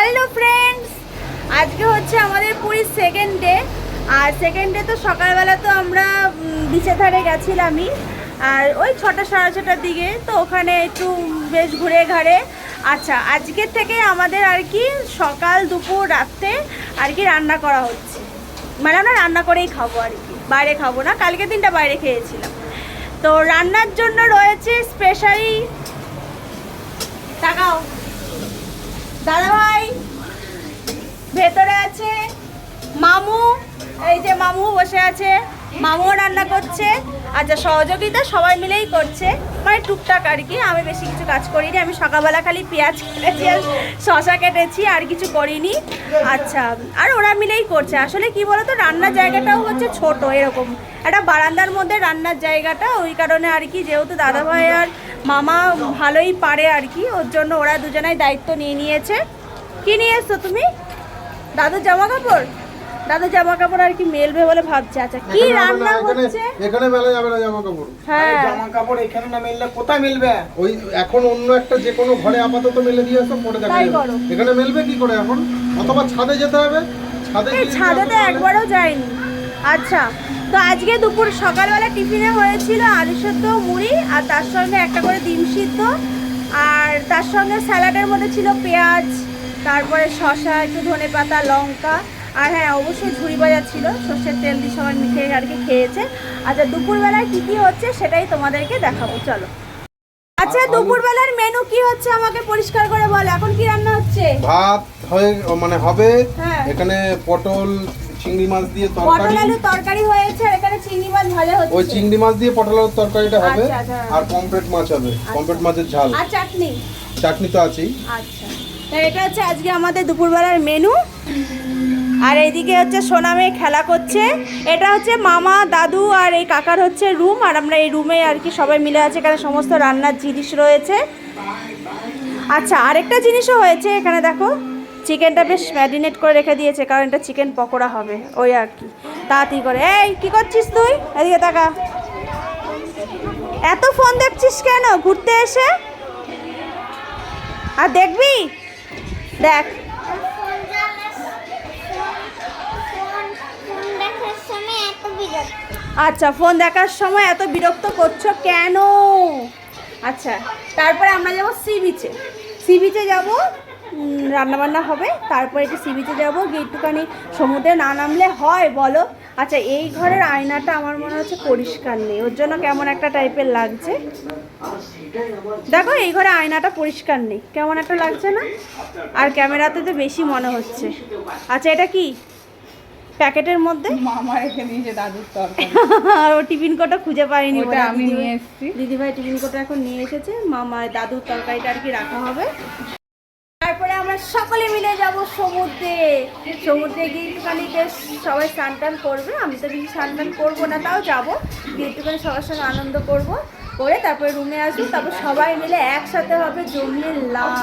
Hello friends, আজকে হচ্ছে আমাদের পুরীর সেকেন্ড ডে। আর সেকেন্ড ডে তো সকালবেলা তো আমরা বিচের ধারে গেছিলামই, আর ওই 6টা সাড়ে 6টার দিকে তো ওখানে একটু বেশ ঘুরে ঘাড়ে। আচ্ছা, আজকের থেকে আমাদের আর কি সকাল দুপুর রাত্রে আর কি রান্না করা হচ্ছে, মানে আমরা রান্না করেই খাবো আর কি, বাইরে খাবো না। কালকে দিনটা বাইরে খেয়েছিলাম। তো রান্নার জন্য রয়েছে স্পেশালি, তাকাও দাদা ভাই ভেতরে আছে, মামু, এই যে মামু বসে আছে, মামুও রান্না করছে। আচ্ছা, সহযোগিতা সবাই মিলেই করছে, মানে টুকটাক আর কি। আমি বেশি কিছু কাজ করিনি, আমি সকালবেলা খালি পেঁয়াজ কেটেছি আর শশা কেটেছি, আর কিছু করিনি। আচ্ছা, আর ওরা মিলেই করছে। আসলে কি বলতো, রান্নার জায়গাটাও হচ্ছে ছোট, এরকম একটা বারান্দার মধ্যে রান্নার জায়গাটা, ওই কারণে আর কি, যেহেতু দাদাভাই আর মামা ভালোই পারে আর কি, ওর জন্য ওরা দুজনাই দায়িত্ব নিয়ে নিয়েছে। কি নিয়ে এসছো তুমি? দাদুর জামা কাপড়? দাদুর জামা কাপড় আর কি মেলবে বলে ভাবছে। আচ্ছা, কি রান্না হচ্ছে? এখানে মেলা যাবে না জামা কাপড়। হ্যাঁ, জামা কাপড় এখানে না মেললে কোথায় মেলবে? ওই এখন অন্য একটা যে কোনো ঘরে আপাতত মেলে দিয়ে আসো, পরে দেখা তাই যাবে। করো। এখানে মেলবে কি করে এখন? অথবা ছাদে যেতে হবে। ছাদে এই ছাদে তো একবারও যায়নি। আচ্ছা, তো আজকে দুপুর সকালবেলা টিফিনে হয়েছিল আলু সেদ্ধ, মুড়ি, আর তার সঙ্গে একটা করে ডিম সিদ্ধ, আর তার সঙ্গে স্যালাডের মধ্যে ছিল পেঁয়াজ, তারপরে শসা, একটু ধনেপাতা, লঙ্কা, আর হ্যাঁ অবশ্যই ঝুড়ি ভাজা ছিল, সর্ষের তেল দিয়ে সবাই মিশিয়ে আর কি খেয়েছে। আচ্ছা, দুপুরবেলায় কী কী হচ্ছে সেটাই তোমাদেরকে দেখাবো, চলো। আচ্ছা, দুপুরবেলার মেনু কি হচ্ছে আমাকে পরিষ্কার করে বল, এখন কি রান্না হচ্ছে? ভাত হয়ে মানে হবে। হ্যাঁ। এখানে পটল চিংড়ি মাছ দিয়ে পটল তরকারি। আলু তরকারি হয়েছে, আর এখানে চিংড়ি মাছ ভাজা হচ্ছে। ওই চিংড়ি মাছ দিয়ে পটল আলুর তরকারিটা হবে। আচ্ছা, আচ্ছা। আর পমফ্রেট মাছ হবে, পমফ্রেট মাছের ঝাল। আর চাটনি। চাটনি তো আছেই। আচ্ছা, তো এটা হচ্ছে আজকে আমাদের দুপুরবেলার মেনু। আর এইদিকে হচ্ছে সোনা মেয়ে খেলা করছে। এটা হচ্ছে মামা, দাদু আর এই কাকার হচ্ছে রুম, আর আমরা এই রুমে আর কি সবাই মিলে আছে, এখানে সমস্ত রান্নার জিনিস রয়েছে। আচ্ছা, আরেকটা জিনিসও হয়েছে এখানে, দেখো চিকেনটা বেশ ম্যারিনেট করে রেখে দিয়েছে, কারণ এটা চিকেন পকোড়া হবে, ওই আর কি তাড়াতাড়ি করে। এই কি করছিস তুই? এদিকে তাকা। এত ফোন দেখছিস কেন ঘুরতে এসে? আর দেখবি, দেখ। আচ্ছা, ফোন দেখার সময় এত বিরক্ত করছো কেন? আচ্ছা, তারপরে আমরা যাবো সি বিচে। সি বিচে যাবো, রান্নাবান্না হবে, তারপরে একটু সি বিচে যাবো, গিয়ে একটুখানি সমুদ্রে না নামলে হয় বলো? আচ্ছা, এই ঘরের আয়নাটা আমার মনে হচ্ছে পরিষ্কার নেই, ওর জন্য কেমন একটা টাইপের লাগছে। দেখো, এই ঘরে আয়নাটা পরিষ্কার নেই, কেমন একটা লাগছে না? আর ক্যামেরাতে তো বেশি মনে হচ্ছে। আচ্ছা, এটা কি প্যাকেটের মধ্যে? মামা রেখে দিয়েছে দাদুর তরকারি। আর ও টিফিন কোটা খুঁজে পাইনি, ওটা আমি নিয়ে এসেছি। দিদিভাই টিফিন কোটা এখন নিয়ে এসেছে, মামা দাদুর তরকারিটা আর কি রাখা হবে। তারপরে আমরা সকলে মিলে যাব সমুদ্রে। সমুদ্রে গিয়ে একটুখানি বেশ সবাই স্নান টান করবে, আমি তো বেশি স্নান টান করবো না, তাও যাবো, গিয়ে একটুখানি সবার সঙ্গে আনন্দ করবো, করে তারপরে রুমে আসবো, তারপর সবাই মিলে একসাথে হবে জমিয়ে লাঞ্চ।